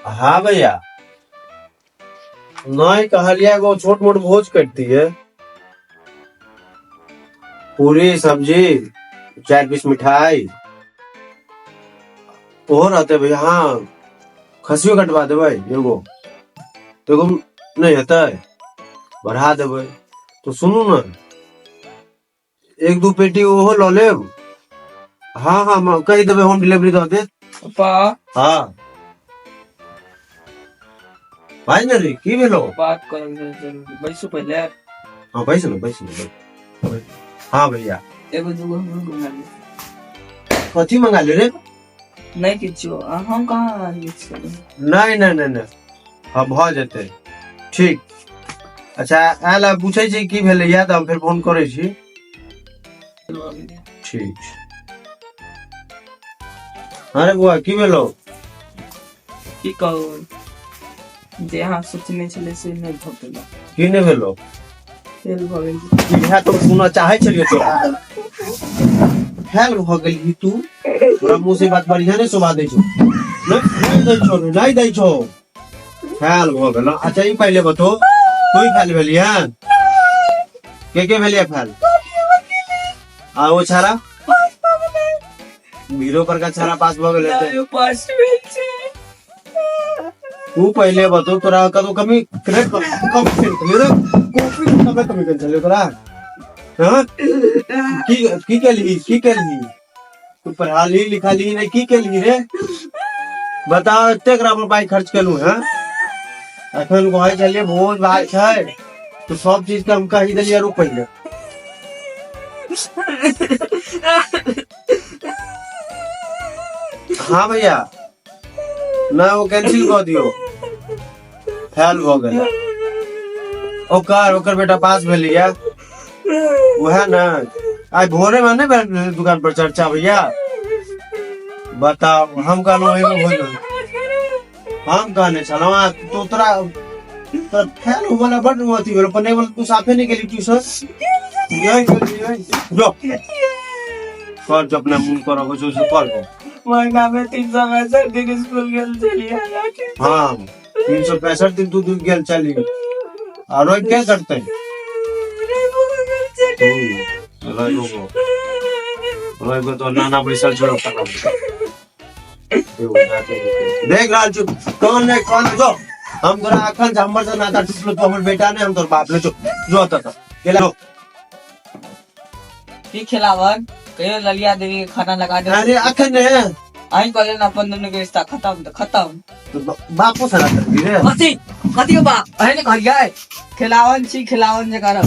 हाँ भैया, नहीं कहलिया वो छोट मोट भोज करती है। पूरी सब्जी, 4 पीस मिठाई वो रहते भैया। हाँ, खसियो कटवा देवे एगो, एगो नहीं हेतै, बढ़ा देवे। तो सुनू ना, 1-2 पेटी ओहो ल लेब। हाँ हाँ, कही देवे होम डिलीवरी दे दे। पप्पा हाँ भाई ना रे, की भेलो? बात कर बैसो पहले। हाँ बैस लो, बैस लो। हाँ भैया, एगो दूगो हम घुमा ले। कथी मंगा ले रे? नहीं किछो, हम कहाँ लिख नहीं नहीं नहीं नहीं, हाँ भ जेतै, ठीक। अच्छा आयल आ पूछे छी की भेलै या, तऽ हम फिर फोन करे छी। ठीक। अरे बुआ की भेलो? की कहू, जे अहाँ सोचने छलै से नहीं भऽ पेला। की नहीं भेलो? फेल भऽ गेल। इएह तो सुनऽ चाहे छलियै तोरा। फेल भऽ गेलही तू? तोरा मुंह से बात बढ़िया नहीं सुना दै छौ। नहीं दै छौ, नहीं दै छौ। फेल भऽ गेल। अच्छा ई पहले बतो, तू ही फेल भेली है? के भेलिए फेल? आ वो छाड़ा बीरो पर का छाड़ा पास भऽ गेल हेतै। पास भेल छै। तू पहले बतो, तोरा कदो कमी क्रेडिट कम फेल रे, कॉपी में कमी कर चले तोरा। हां की केलही? तू पढ़ाली लिखाली नहीं, की केलही रे? बताओ, एते ग्राम पाई खर्च केलू हैं? अखन कहै छलिए भोज भात छै, तो सब चीज का हम कही देलिए रु पहले। हाँ भैया, ना वो कैंसिल कर दियो, फेल हो गया। ओकर बेटा पास भेली है, वो है ना। आज भोरे में नहीं दुकान पर चर्चा भैया। बताओ, हम कहलो हम कहने चलो तो तोरा फेल हो वाला बड़ अथी भेलो, पने वाला तू साफे नहीं गेली ट्यूशन। जो कर जो अपना मुंह करो, कुछ कर दो। महीना में 365 दिन स्कूल गेल छलिए। हाँ, 365 दिन तू गेल चली, और क्या करते हैं? तो नाना बैसल छोड़ो, देख रहा चुप कौन नहीं कौन जो हम तोरा अखन हमर से नाता टूटलो, तो हमर बेटा ने, हम तोर बाप ले। जो तता केला की खिलावन कहियो ललिया देवी के खाना लगा दे। अरे अखन ने आई कहले ना अपन दोनों के रिश्ता खत्म, तो खत्म। तो बापो से ना कर रे। कथी के बाप? अहे ने कहलिए खिलावन छी, खिलावन जे करब।